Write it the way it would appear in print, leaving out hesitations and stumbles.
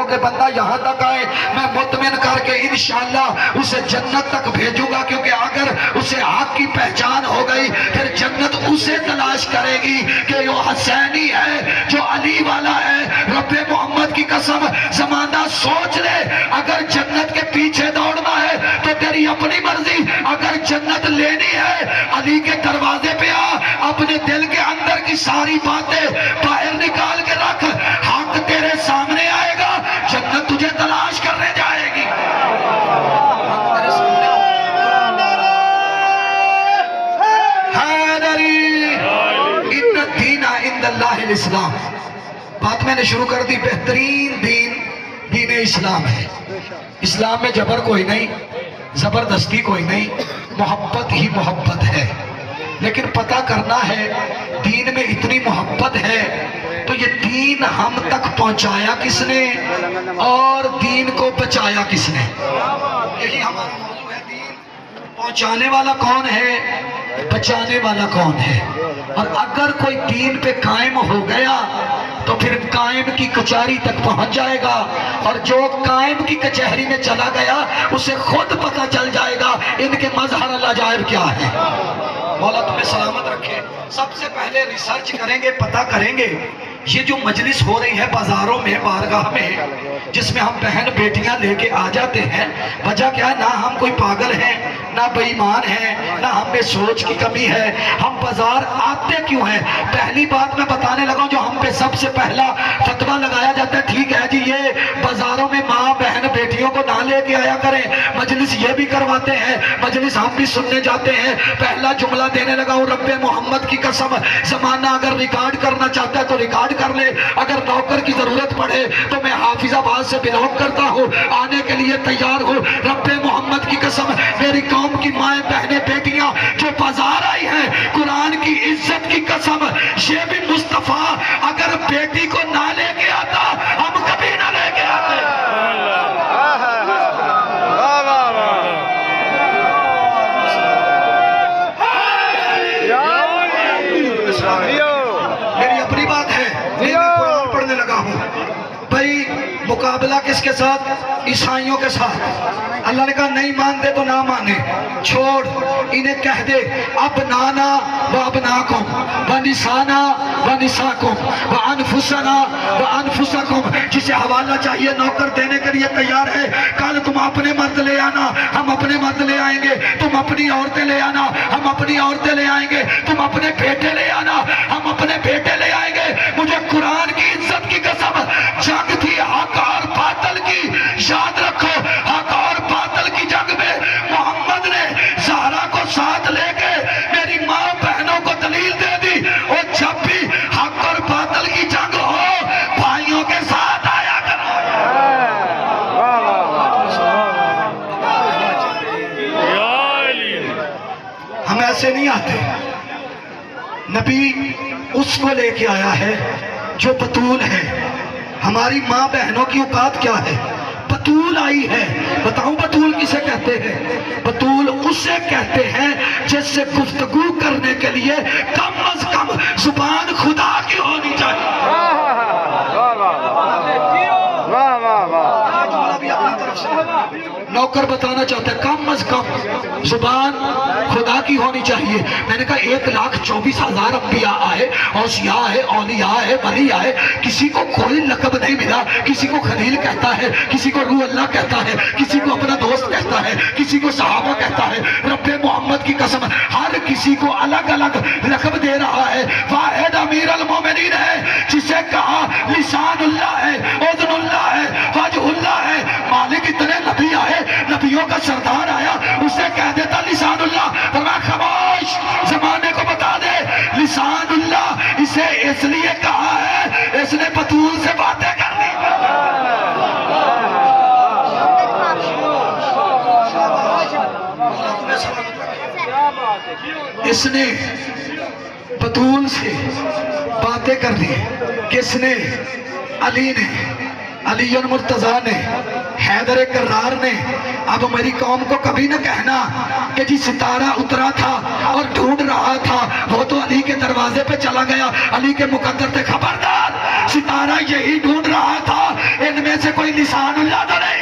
کہ بندہ یہاں تک آئے میں مطمئن کر کے انشاءاللہ اسے جنت تک بھیجوں گا، کیونکہ اگر اسے حق کی پہچان ہو گئی پھر جنت اسے تلاش کرے گی کہ وہ حسینی ہے جو علی والا ہے۔ رب محمد کی قسم زمانہ سوچ لے، اگر جنت کے پیچھے دوڑنا ہے تو تیری اپنی مرضی، اگر جنت لینی ہے علی کے دروازے پہ آ، اپنے دل کے اندر کی ساری باتیں باہر نکال کے رکھ، حق تیرے سامنے آئے گا، جنت تجھے تلاش کرنے جائے گی۔ اللہ الاسلام، بات میں نے شروع کر دی، بہترین دین دین اسلام ہے۔ اسلام میں جبر کوئی نہیں، زبردستی کوئی نہیں، محبت ہی محبت ہے۔ لیکن پتہ کرنا ہے دین میں اتنی محبت ہے تو یہ دین ہم تک پہنچایا کس نے اور دین کو بچایا کس نے؟ یہی ہمارا موضوع ہے۔ دین پہنچانے والا کون ہے، بچانے والا کون ہے؟ اور اگر کوئی دین پہ قائم ہو گیا تو پھر قائم کی کچہری تک پہنچ جائے گا، اور جو قائم کی کچہری میں چلا گیا اسے خود پتہ چل جائے گا ان کے مظہر العجائب کیا ہے۔ مولا تمہیں سلامت رکھے۔ سب سے پہلے ریسرچ کریں گے، پتہ کریں گے یہ جو مجلس ہو رہی ہے بازاروں میں، بارگاہ میں، جس میں ہم بہن بیٹیاں لے کے آ جاتے ہیں، وجہ کیا ہے؟ نہ ہم کوئی پاگل ہیں، نہ بے ایمان ہیں، نہ ہم میں سوچ کی کمی ہے، ہم بازار آتے کیوں ہیں؟ پہلی بات میں بتانے لگا جو ہم پہ سب سے پہلا فتویٰ لگایا جاتا ہے، ٹھیک ہے جی یہ بازاروں میں ماں بہن بیٹیوں کو نہ لے کے آیا کریں، مجلس یہ بھی کرواتے ہیں، مجلس ہم بھی سننے جاتے ہیں۔ پہلا جملہ دینے لگا ہوں، رب محمد کی قسم زمانہ اگر ریکارڈ کرنا چاہتا ہے تو ریکارڈ کر لے، اگر نوکر کی ضرورت پڑے تو میں حافظ آباد سے بلانگ کرتا ہوں، آنے کے لیے تیار ہوں۔ رب محمد کی قسم میری قوم کی مائیں بہنیں بیٹیاں جو بازار آئی ہیں، قرآن کی عزت کی قسم یہ بھی مصطفیٰ اگر بیٹی کو نہ لے کے آتا ہم کبھی نہ لے کے آتے۔ میری اپنی بات ہے، میں قرآن پڑھنے لگا ہوں بھائی، مقابلہ کس کے ساتھ؟ عیسائیوں کے ساتھ۔ اللہ نے کہا نہیں مانتے تو نہ مانے، چھوڑ، انہیں کہہ دے ابنانا و ابناکم و نسانا و نساکم و انفسنا و انفسکم، جسے حوالہ چاہیے نوکر دینے کے لیے تیار ہے، کل تم اپنے مرد لے آنا، ہم اپنے مرد لے آئیں گے، تم اپنی عورتیں لے آنا، ہم اپنی عورتیں لے آئیں گے، تم اپنے بیٹے لے آنا، ہم اپنے بیٹے لے آئیں گے۔ مجھے قرآن کی عزت کی قسم جنگ تھی حق اور باطل کی، یاد رکھو حق اور باطل کی جنگ میں محمد نے زہرا کو ساتھ لے کے میری ماں بہنوں کو دلیل دے دی، اور جب بھی حق اور باطل کی جنگ ہو بھائیوں کے ساتھ آیا کرو۔ ہم ایسے نہیں آتے، نبی اس کو لے کے آیا ہے جو بطول ہے۔ ہماری ماں بہنوں کی اوقات کیا ہے؟ بطول آئی ہے۔ بتاؤں بطول کسے کہتے ہیں؟ بطول اسے کہتے ہیں جس سے گفتگو کرنے کے لیے کم از کم زبان خدا کی ہونی چاہیے۔ نوکر بتانا چاہتا ہے کم از کم زبان خدا کی ہونی چاہیے۔ میں نے کہا 1,24,000 انبیاء آئے، اوصیاء ہے، اولیاء ہے، ولی آئے، کسی کو کوئی لقب نہیں ملا، کسی کو خلیل کہتا ہے، کسی کو روح اللہ کہتا ہے، کسی کو اپنا دوست کہتا ہے، کسی کو صحابہ کہتا ہے۔ رب محمد کی قسم ہر کسی کو الگ الگ لقب دے رہا ہے۔ واحد امیر المومنین ہے جسے کہا لسان اللہ ہے، اذن اللہ ہے، وجہ اللہ ہے۔ مالک اتنے نبی آئے، نبیوں کا سردار آیا، اسے کہہ دیتا لسان اللہ، فرمایا خاموش، زمانے کو بتا دے لسان اللہ اسے اس لیے کہا ہے اس نے بطول سے باتیں کر لی۔ اس نے بطول سے باتیں کر لی۔ کس نے؟ علی نے۔ علی مرتضیٰ نے، حیدر کرار نے، اب میری قوم کو کبھی نہ کہنا کہ جی ستارہ اترا تھا اور ڈھونڈ رہا تھا، وہ تو علی کے دروازے پہ چلا گیا، علی کے مقدر تھے، خبردار ستارہ یہی ڈھونڈ رہا تھا، ان میں سے کوئی نشان اللہ نے